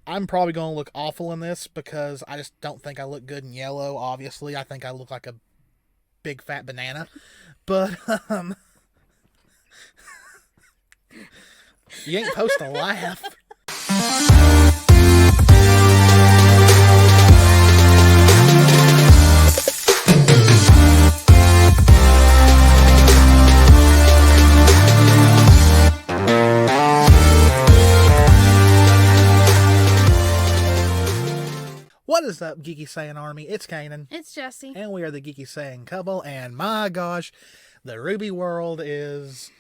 I'm probably going to look awful in this because I just don't think I look good in yellow, obviously. I think I look like a big fat banana. But, you ain't supposed to laugh. What is up, Geeky Saiyan Army? It's Canaan. It's Jesse. And we are the Geeky Saiyan couple, and my gosh, the Ruby world is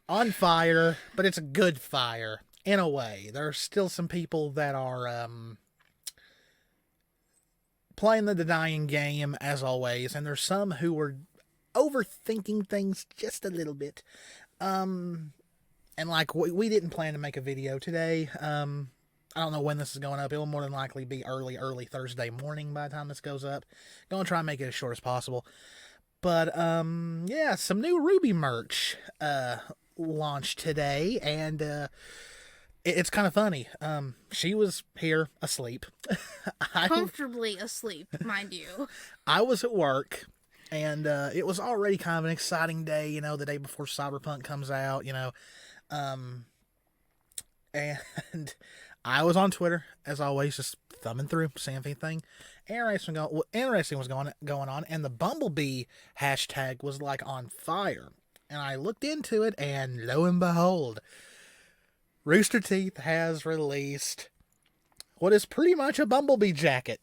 on fire, but it's a good fire, in a way. There are still some people that are, playing the denying game, as always, and there's some who are overthinking things just a little bit. And like, we didn't plan to make a video today. I don't know when this is going up. It'll more than likely be early Thursday morning by the time this goes up. Gonna try and make it as short as possible. But, yeah, some new Ruby merch, launched today, and, it's kind of funny. She was here asleep. Comfortably asleep, mind you. I was at work, and, it was already kind of an exciting day, you know, the day before Cyberpunk comes out, you know, and I was on Twitter, as always, just thumbing through, seeing if anything interesting was going on, and the Bumbleby hashtag was like on fire. And I looked into it, and lo and behold, Rooster Teeth has released what is pretty much a Bumbleby jacket.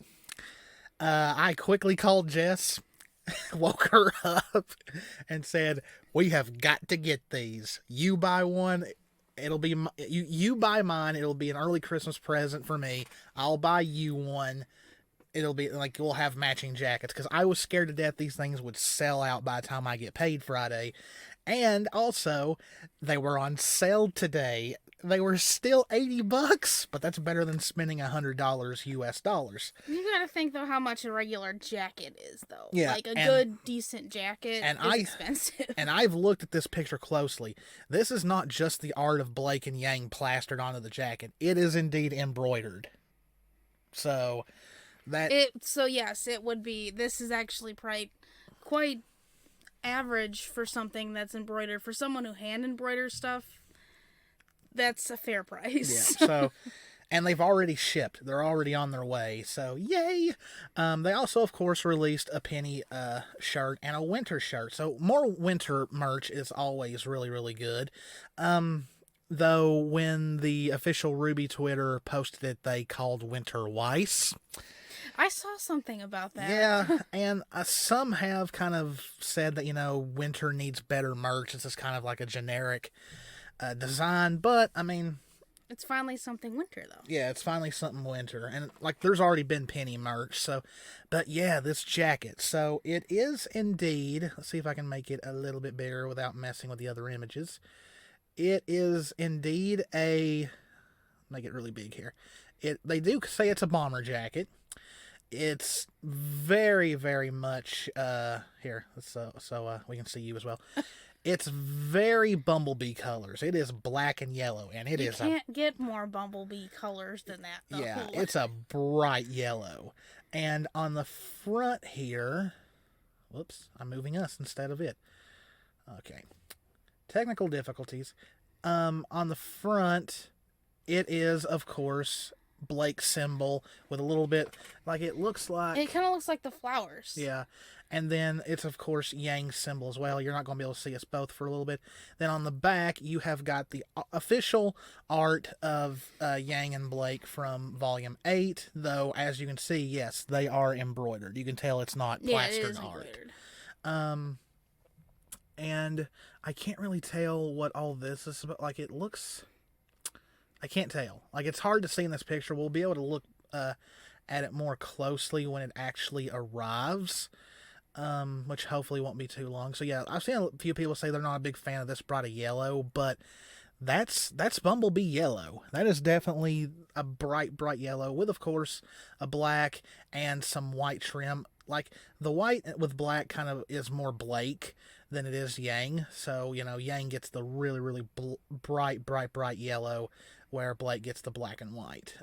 I quickly called Jess, woke her up, and said, "We have got to get these. You buy one. It'll be you buy mine. It'll be an early Christmas present for me. I'll buy you one. It'll be like we'll have matching jackets." Because I was scared to death these things would sell out by the time I get paid Friday. And also, they were on sale today. They were still $80, but that's better than spending $100 US dollars. You gotta think, though, how much a regular jacket is, though. Yeah, like, good, decent jacket is expensive. And I've looked at this picture closely. This is not just the art of Blake and Yang plastered onto the jacket. It is indeed embroidered. So, yes, it would be. This is actually quite average for something that's embroidered. For someone who hand embroiders stuff, that's a fair price. Yeah, so, and they've already shipped. They're already on their way, so yay! They also, of course, released a penny shirt and a winter shirt. So more winter merch is always really, really good. Though when the official Ruby Twitter posted it, they called winter Weiss. I saw something about that. Yeah, and some have kind of said that, you know, winter needs better merch. This is kind of like a generic design, but, I mean... It's finally something winter, though. Yeah, it's finally something winter. And, like, there's already been penny merch, so... But, yeah, this jacket. So, it is indeed... Let's see if I can make it a little bit bigger without messing with the other images. It is indeed a... Make it really big here. They do say it's a bomber jacket. It's very, very much, here, so we can see you as well. It's very Bumblebee colors. It is black and yellow, and you can't get more Bumblebee colors than that, though. Yeah, it's a bright yellow. And on the front here, whoops, I'm moving us instead of it. Okay. Technical difficulties. On the front, it is, of course, Blake's symbol with a little bit, like it looks like... It kind of looks like the flowers. Yeah. And then it's, of course, Yang's symbol as well. You're not going to be able to see us both for a little bit. Then on the back, you have got the official art of Yang and Blake from Volume 8. Though, as you can see, yes, they are embroidered. You can tell it's not plastered art. And I can't really tell what all this is about. Like, it looks... I can't tell. Like, it's hard to see in this picture. We'll be able to look at it more closely when it actually arrives, which hopefully won't be too long. So, yeah, I've seen a few people say they're not a big fan of this bright of yellow, but that's Bumblebee yellow. That is definitely a bright, bright yellow with, of course, a black and some white trim. Like, the white with black kind of is more Blake than it is Yang. So, you know, Yang gets the really, really bright, bright, bright yellow, where Blake gets the black and white.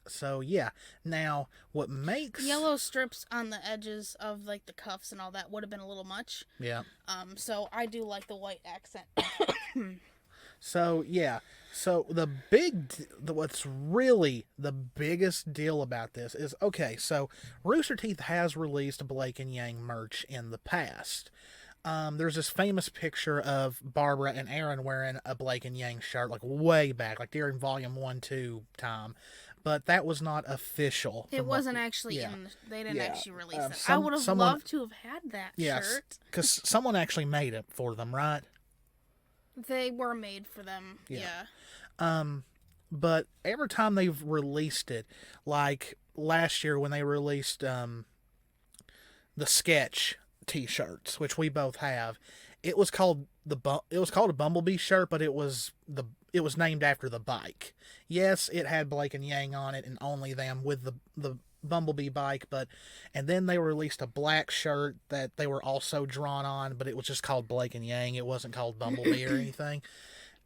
So yeah. Now, what makes Yellow strips on the edges of like the cuffs and all that would have been a little much. yeah. So I do like the white accent. So yeah. So what's really the biggest deal about this is okay. So Rooster Teeth has released Blake and Yang merch in the past. There's this famous picture of Barbara and Aaron wearing a Blake and Yang shirt, like way back, like during Volume 1-2 time. But that was not official. It wasn't actually yeah. they didn't Yeah. actually release it. I would have loved to have had that shirt. Because someone actually made it for them, right? They were made for them, yeah. But every time they've released it, like last year when they released the sketch T-shirts, which we both have, it was called a Bumbleby shirt, but it was named after the bike. Yes, it had Blake and Yang on it, and only them with the Bumbleby bike, and then they released a black shirt that they were also drawn on, but it was just called Blake and Yang. It wasn't called Bumbleby or anything.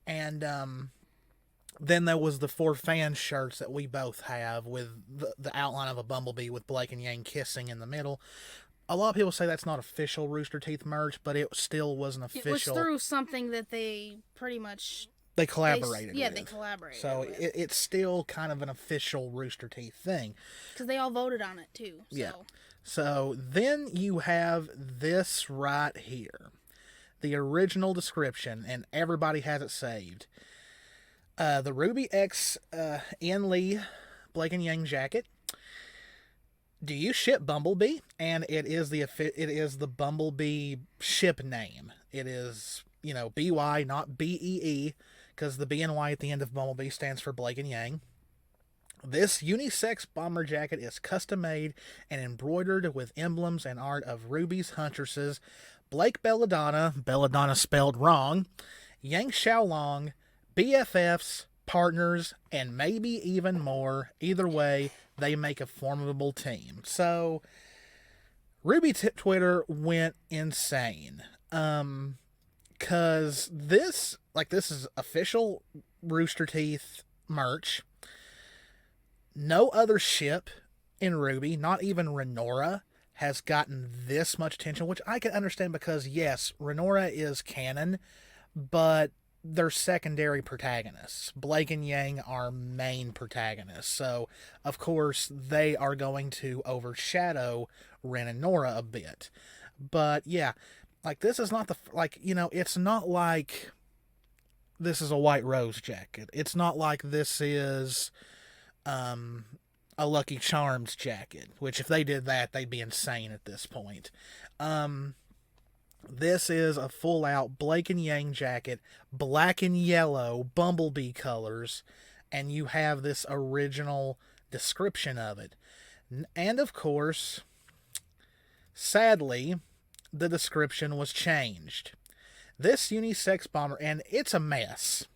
And then there was the For Fans shirts that we both have with the outline of a bumblebee with Blake and Yang kissing in the middle. A lot of people say that's not official Rooster Teeth merch, but it still wasn't official. It was through something that they pretty much... They collaborated with. They collaborated so with. It's still kind of an official Rooster Teeth thing. Because they all voted on it, too. So. Yeah. So then you have this right here. The original description, and everybody has it saved. The Ruby X Ian Lee Blake and Yang jacket. Do you ship Bumblebee? And it is the Bumblebee ship name. It is, BY, not BEE, because the B and Y at the end of Bumblebee stands for Blake and Yang. This unisex bomber jacket is custom made and embroidered with emblems and art of Ruby's Huntresses, Blake Belladonna spelled wrong, Yang Xiaolong, BFFs, partners, and maybe even more. Either way, they make a formidable team. So, Ruby Twitter went insane. Cause this is official Rooster Teeth merch. No other ship in Ruby, not even Renora, has gotten this much attention, which I can understand because, yes, Renora is canon, but they're secondary protagonists. Blake and Yang are main protagonists. So, of course, they are going to overshadow Ren and Nora a bit. But, yeah, this is not it's not like this is a White Rose jacket. It's not like this is a Lucky Charms jacket, which if they did that, they'd be insane at this point. This is a full-out Blake and Yang jacket, black and yellow, Bumblebee colors, and you have this original description of it. And, of course, sadly, the description was changed. This unisex bomber, and it's a mess.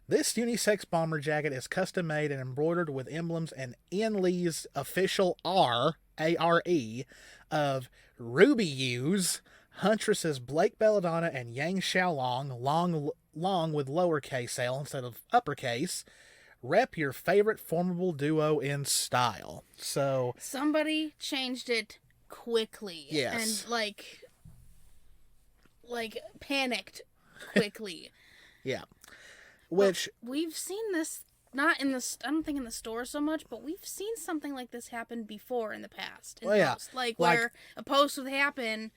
This unisex bomber jacket is custom made and embroidered with emblems and Ian Lee's official R, A-R-E, of Ruby U's, Huntresses Blake Belladonna and Yang Xiaolong, long with lowercase L instead of uppercase. Rep your favorite formidable duo in style. So somebody changed it quickly. Yes. And panicked quickly. Yeah. Which we've seen this not in the I don't think in the store so much, but we've seen something like this happen before in the past. Posts. Where a post would happen,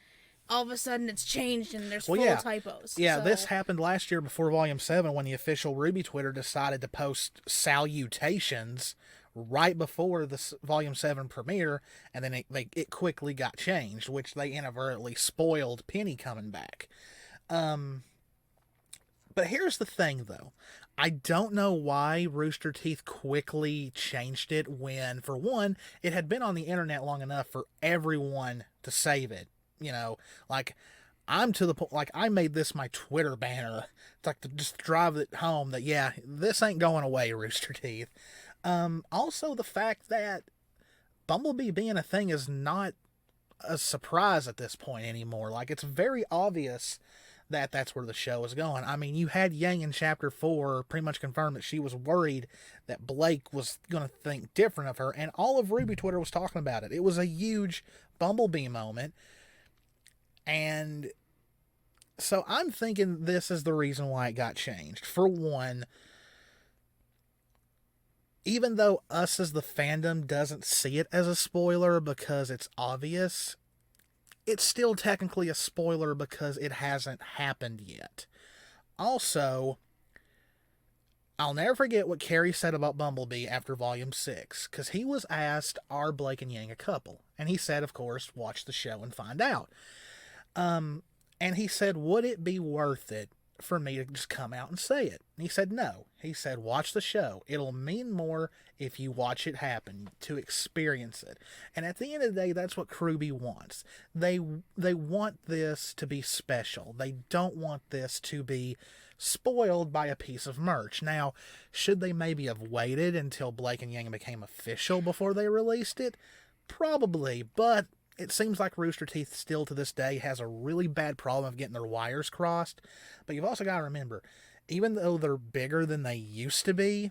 all of a sudden it's changed and there's full typos. Yeah, this happened last year before Volume 7 when the official Ruby Twitter decided to post salutations right before the Volume 7 premiere, and then it quickly got changed, which they inadvertently spoiled Penny coming back. But here's the thing, though. I don't know why Rooster Teeth quickly changed it when, for one, it had been on the internet long enough for everyone to save it. I'm to the point, I made this my Twitter banner. It's to just drive it home that, yeah, this ain't going away, Rooster Teeth. Also, the fact that Bumblebee being a thing is not a surprise at this point anymore. It's very obvious that's where the show is going. I mean, you had Yang in chapter 4 pretty much confirm that she was worried that Blake was going to think different of her, and all of Ruby Twitter was talking about it. It was a huge Bumblebee moment, and so I'm thinking this is the reason why it got changed. For one, even though us as the fandom doesn't see it as a spoiler because it's obvious, it's still technically a spoiler because it hasn't happened yet. Also, I'll never forget what Carrie said about Bumblebee after Volume 6, because he was asked, are Blake and Yang a couple? And he said, of course, watch the show and find out. And he said, would it be worth it for me to just come out and say it? And he said, no. He said, watch the show. It'll mean more if you watch it happen, to experience it. And at the end of the day, that's what Kruby wants. They want this to be special. They don't want this to be spoiled by a piece of merch. Now, should they maybe have waited until Blake and Yang became official before they released it? Probably, but it seems like Rooster Teeth still to this day has a really bad problem of getting their wires crossed. But you've also got to remember, even though they're bigger than they used to be,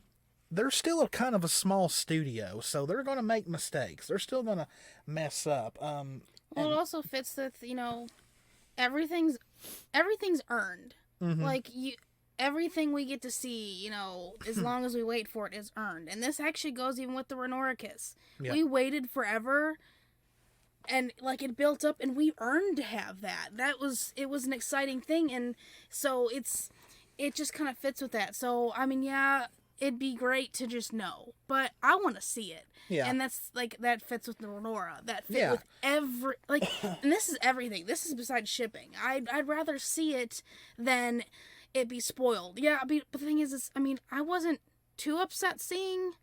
they're still a kind of a small studio, so they're going to make mistakes. They're still going to mess up. Well, it also fits with, everything's earned. Mm-hmm. Like, everything we get to see, as long as we wait for it, is earned. And this actually goes even with the Renora kiss. Yep. We waited forever, and it built up, and we earned to have that. It was an exciting thing, and so it just kind of fits with that. So I mean, yeah, it'd be great to just know, but I want to see it. Yeah. And that's that fits with the Renora. That fit with every and this is everything. This is besides shipping. I'd rather see it than it be spoiled. Yeah, but the thing is I wasn't too upset seeing.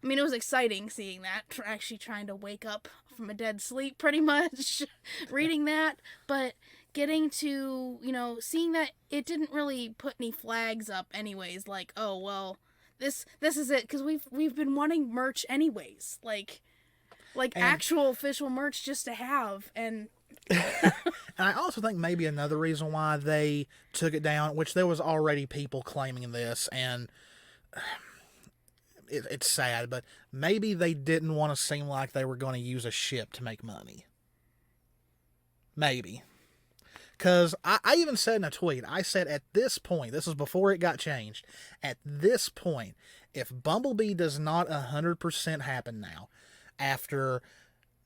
It was exciting seeing that, actually trying to wake up from a dead sleep, pretty much, reading that, but getting to, seeing that it didn't really put any flags up anyways, like, oh, well, this is it, because we've been wanting merch anyways, like actual official merch just to have, and... And I also think maybe another reason why they took it down, which there was already people claiming this, and... It's sad, but maybe they didn't want to seem like they were going to use a ship to make money. Maybe. Because I even said in a tweet, I said at this point, this was before it got changed, at this point, if Bumblebee does not 100% happen now, after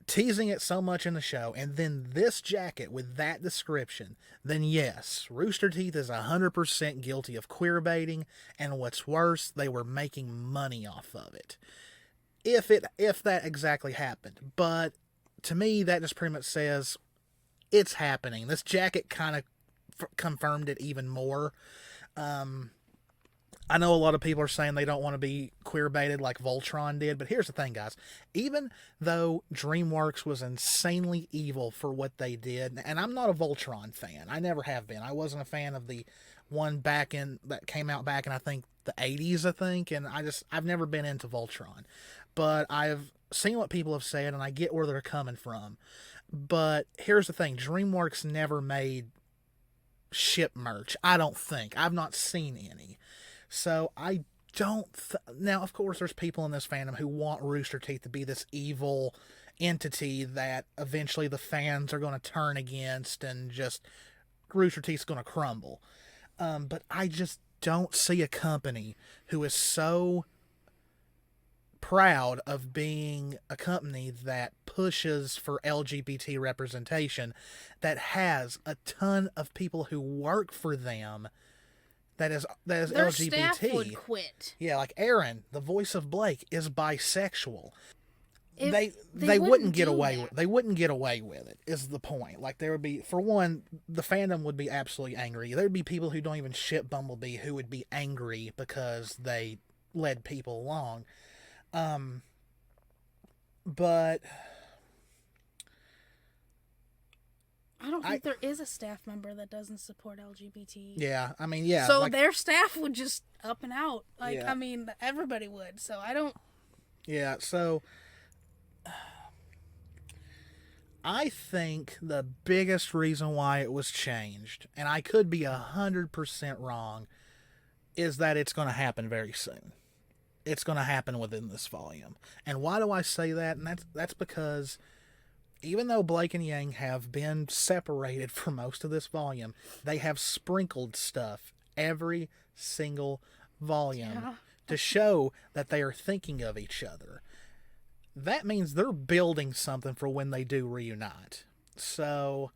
teasing it so much in the show, and then this jacket with that description, then yes, Rooster Teeth is 100% guilty of queerbaiting, and what's worse, they were making money off of it. If that exactly happened. But to me, that just pretty much says it's happening. This jacket kind of confirmed it even more. I know a lot of people are saying they don't want to be queer-baited like Voltron did, but here's the thing, guys. Even though DreamWorks was insanely evil for what they did, and I'm not a Voltron fan. I never have been. I wasn't a fan of the one that came out back in, I think, the 80s, I think, and I've never been into Voltron. But I've seen what people have said, and I get where they're coming from. But here's the thing. DreamWorks never made ship merch, I don't think. I've not seen any. So I don't... Now, of course, there's people in this fandom who want Rooster Teeth to be this evil entity that eventually the fans are going to turn against and just... Rooster Teeth's going to crumble. But I just don't see a company who is so proud of being a company that pushes for LGBT representation, that has a ton of people who work for them that is Their LGBT. Staff would quit. Yeah, like Aaron, the voice of Blake, is bisexual. They wouldn't get away with. They wouldn't get away with it. Is the point? Like, there would be, for one, the fandom would be absolutely angry. There would be people who don't even ship Bumblebee who would be angry because they led people along. But I don't think there is a staff member that doesn't support LGBT. Yeah, I mean, yeah. So their staff would just up and out. Yeah. I mean, everybody would. So I don't... Yeah, so... I think the biggest reason why it was changed, and I could be 100% wrong, is that it's going to happen very soon. It's going to happen within this volume. And why do I say that? And that's because even though Blake and Yang have been separated for most of this volume, they have sprinkled stuff every single volume to show that they are thinking of each other. That means they're building something for when they do reunite. So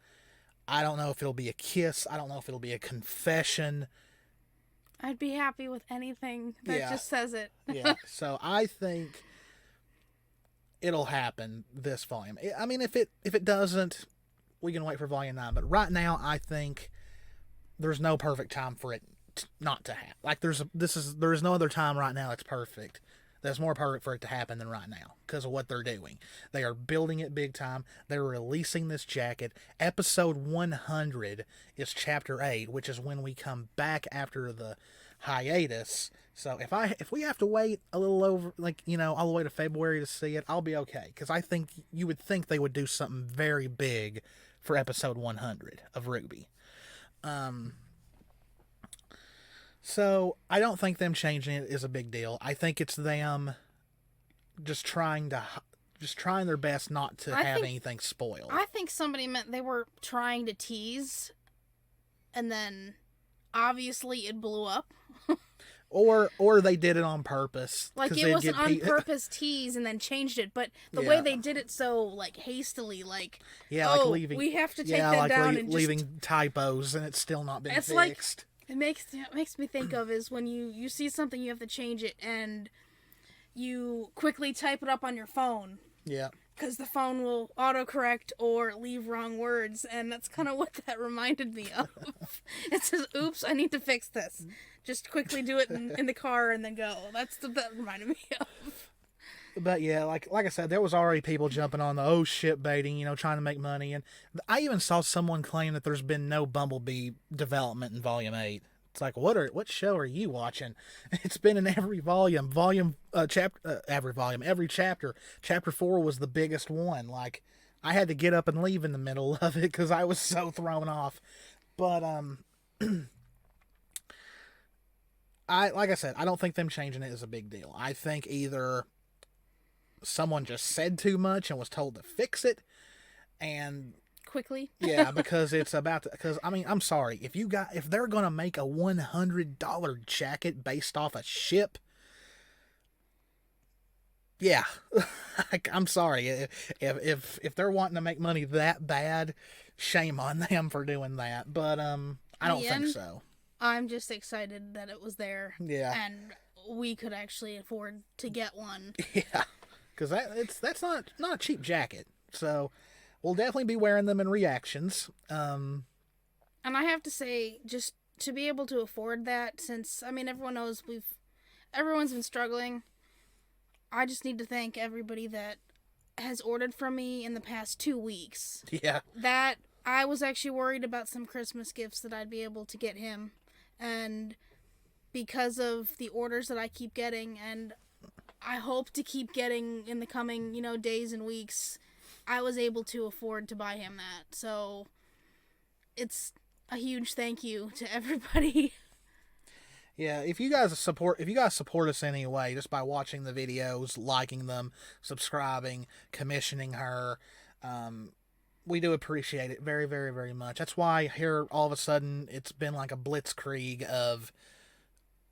I don't know if it'll be a kiss. I don't know if it'll be a confession. I'd be happy with anything that just says it. Yeah. So I think it'll happen this volume. I mean, if it doesn't, we can wait for volume 9. But right now, I think there's no perfect time for it not to happen. Like there is no other time right now that's perfect. That's more perfect for it to happen than right now because of what they're doing. They are building it big time. They're releasing this jacket. Episode 100 is chapter 8, which is when we come back after the hiatus. So if we have to wait a little over, all the way to February to see it, I'll be okay. Because I think you would think they would do something very big for episode 100 of Ruby. So I don't think them changing it is a big deal. I think it's them just trying their best not to have anything spoiled. I think somebody meant they were trying to tease, and then obviously it blew up. Or they did it on purpose. Like it was an on-purpose tease and then changed it, but the way they did it so hastily, leaving, we have to take that down and leaving typos and it's still not been fixed. Like, it makes me think of is when you see something, you have to change it and you quickly type it up on your phone. Yeah. Because the phone will autocorrect or leave wrong words, and that's kind of what that reminded me of. It says, "Oops, I need to fix this." Just quickly do it in the car and then go. That's what that reminded me of. But yeah, like I said, there was already people jumping on the shit baiting, trying to make money, and I even saw someone claim that there's been no Bumbleby development in Volume 8. It's like, what show are you watching? It's been in every volume. Every chapter. Chapter 4 was the biggest one. Like, I had to get up and leave in the middle of it because I was so thrown off. But like I said, I don't think them changing it is a big deal. I think either someone just said too much and was told to fix it, and quickly. Yeah, because it's about to, because I mean, I'm sorry, if they're gonna make a $100 jacket based off a ship, yeah, I'm sorry, if they're wanting to make money that bad, shame on them for doing that. But I don't think so. I'm just excited that it was there. Yeah, and we could actually afford to get one. Yeah, because that's not a cheap jacket. So we'll definitely be wearing them in reactions. And I have to say, just to be able to afford that, since, I mean, everyone knows everyone's been struggling. I just need to thank everybody that has ordered from me in the past 2 weeks. Yeah. That I was actually worried about some Christmas gifts that I'd be able to get him. And because of the orders that I keep getting, and I hope to keep getting in the coming, days and weeks, I was able to afford to buy him that. So it's a huge thank you to everybody. Yeah, if you guys support us anyway, just by watching the videos, liking them, subscribing, commissioning her, we do appreciate it very, very, very much. That's why here all of a sudden it's been like a blitzkrieg of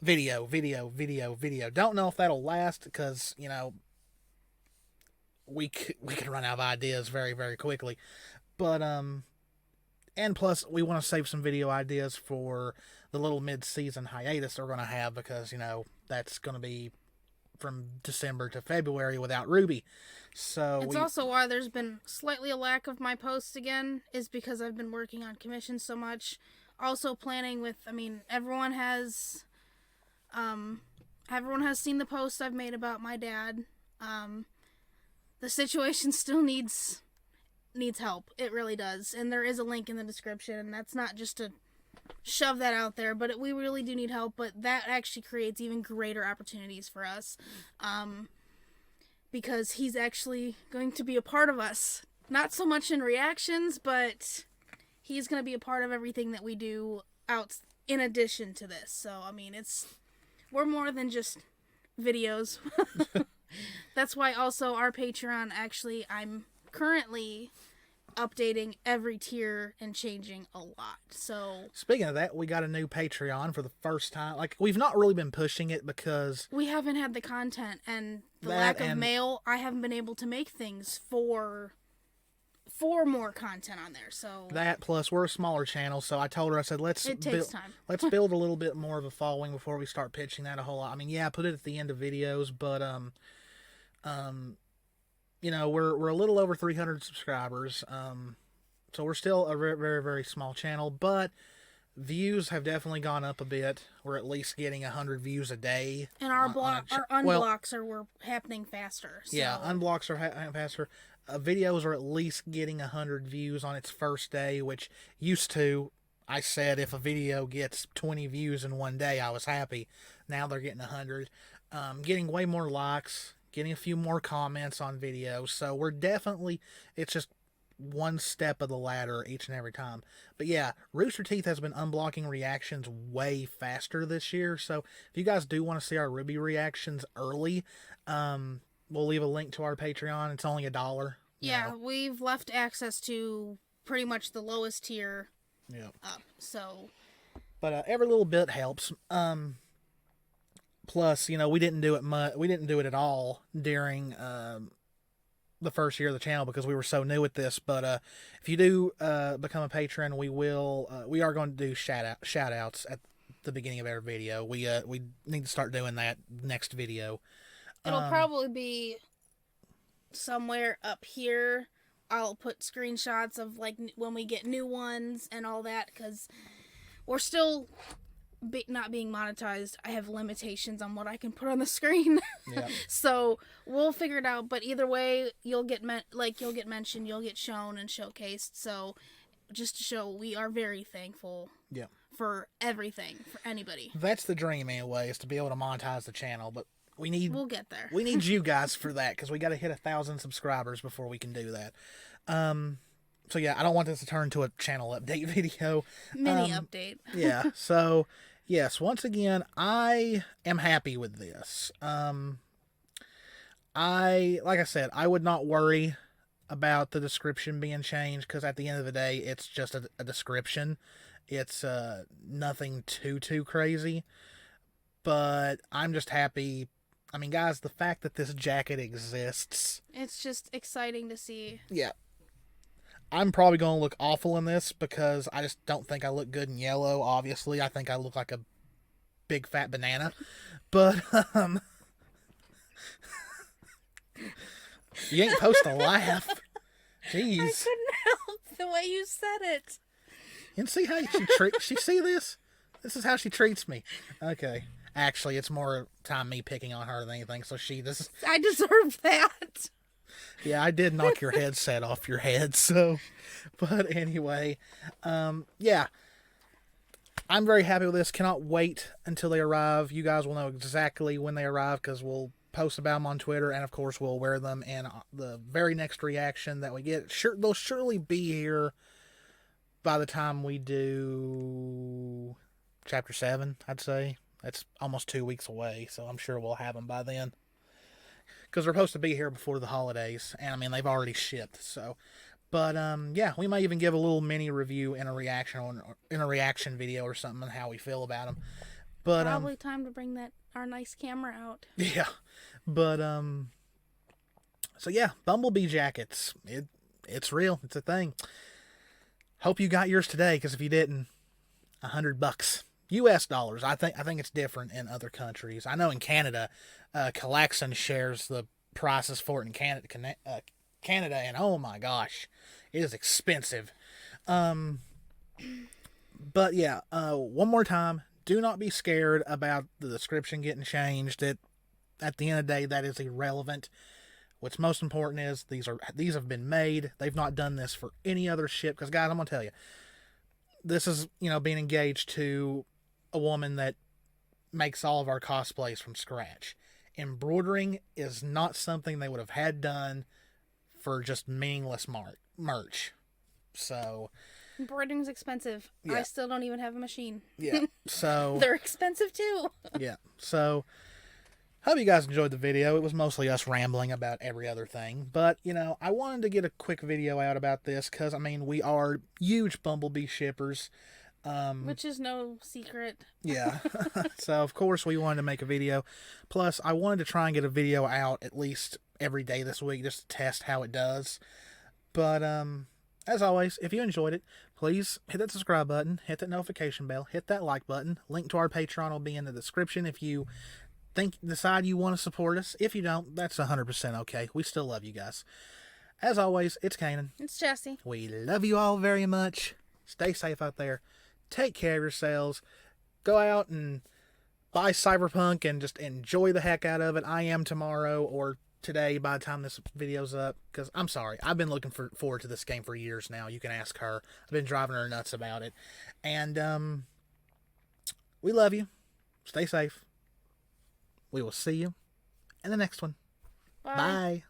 video. Don't know if that'll last because, we could run out of ideas very, very quickly. But, and plus we want to save some video ideas for the little mid-season hiatus they're going to have because, that's going to be from December to February without Ruby. So it's also why there's been slightly a lack of my posts again, is because I've been working on commissions so much. Also planning with, everyone has seen the post I've made about my dad. The situation still needs help. It really does. And there is a link in the description, and that's not just to shove that out there, but we really do need help. But that actually creates even greater opportunities for us, because he's actually going to be a part of us not so much in reactions, but he's going to be a part of everything that we do out in addition to this. So, I mean, we're more than just videos. That's why also our Patreon, actually, I'm currently updating every tier and changing a lot. So speaking of that, we got a new Patreon for the first time. Like, we've not really been pushing it because we haven't had the content and the lack of mail. I haven't been able to make things for more content on there. So that, plus we're a smaller channel, so I told her, I said, it takes time. Let's build a little bit more of a following before we start pitching that a whole lot. I mean, yeah, put it at the end of videos, but you know, we're a little over 300 subscribers. So we're still a very, very, very small channel, but views have definitely gone up a bit. We're at least getting 100 views a day. And our unblocks are happening faster. So. Yeah, unblocks are happening faster. Videos are at least getting 100 views on its first day, which used to, I said if a video gets 20 views in one day, I was happy. Now they're getting 100. Getting way more likes, getting a few more comments on videos. So we're definitely, it's just one step of the ladder each and every time. But yeah, Rooster Teeth has been unblocking reactions way faster this year. So if you guys do want to see our Ruby reactions early, we'll leave a link to our Patreon. It's only $1. Yeah, we've left access to pretty much the lowest tier up. So, but every little bit helps. Plus, you know, we didn't do it at all during the first year of the channel because we were so new at this. But if you do become a patron, we are going to do shout outs at the beginning of every video. We need to start doing that next video. It'll probably be somewhere up here. I'll put screenshots of like when we get new ones and all that, because we're still not being monetized. I have limitations on what I can put on the screen. Yeah. So we'll figure it out. But either way, you'll get mentioned, you'll get shown and showcased. So just to show we are very thankful. Yeah. For everything, for anybody. That's the dream anyway, is to be able to monetize the channel, but we'll get there. We need you guys for that, because we got to hit 1,000 subscribers before we can do that. So yeah, I don't want this to turn into a channel update video. Mini update. Yeah. So yes, once again, I am happy with this. Like I said, I would not worry about the description being changed, because at the end of the day, it's just a description. It's nothing too crazy. But I'm just happy. I mean, guys, the fact that this jacket exists. It's just exciting to see. Yeah. I'm probably going to look awful in this because I just don't think I look good in yellow, obviously. I think I look like a big fat banana. But, you ain't supposed to laugh. Jeez. I couldn't help the way you said it. You see how she see this? This is how she treats me. Okay. Actually, it's more time me picking on her than anything. So I deserve that. Yeah, I did knock your headset off your head. So, but anyway, yeah, I'm very happy with this. Cannot wait until they arrive. You guys will know exactly when they arrive because we'll post about them on Twitter, and of course we'll wear them in the very next reaction that we get. Sure, they'll surely be here by the time we do Chapter 7, I'd say. That's almost 2 weeks away, so I'm sure we'll have them by then. Because they're supposed to be here before the holidays, and I mean, they've already shipped, so. But, yeah, we might even give a little mini review in a reaction video or something on how we feel about them. But, probably time to bring our nice camera out. Yeah, but, so yeah, Bumbleby jackets. It's real. It's a thing. Hope you got yours today, because if you didn't, $100. U.S. dollars. I think it's different in other countries. I know in Canada, Calaxon shares the prices for it in Canada, and oh my gosh, it is expensive. But yeah, one more time, do not be scared about the description getting changed. At the end of the day, that is irrelevant. What's most important is these have been made. They've not done this for any other ship. Because guys, I'm gonna tell you, this is being engaged to a woman that makes all of our cosplays from scratch. Embroidering is not something they would have had done for just meaningless merch. So embroidering's expensive. Yeah. I still don't even have a machine. Yeah. So They're expensive too. yeah. So hope you guys enjoyed the video. It was mostly us rambling about every other thing. But, you know, I wanted to get a quick video out about this because, I mean, we are huge Bumblebee shippers. Which is no secret. Yeah. So, of course, we wanted to make a video. Plus, I wanted to try and get a video out at least every day this week just to test how it does. But, as always, if you enjoyed it, please hit that subscribe button, hit that notification bell, hit that like button. Link to our Patreon will be in the description if you decide you want to support us. If you don't, that's 100% okay. We still love you guys. As always, it's Canaan. It's Jesse. We love you all very much. Stay safe out there. Take care of yourselves. Go out and buy Cyberpunk and just enjoy the heck out of it. I am tomorrow or today by the time this video's up. Because I'm sorry, I've been looking forward to this game for years now. You can ask her. I've been driving her nuts about it. And we love you. Stay safe. We will see you in the next one. Bye. Bye.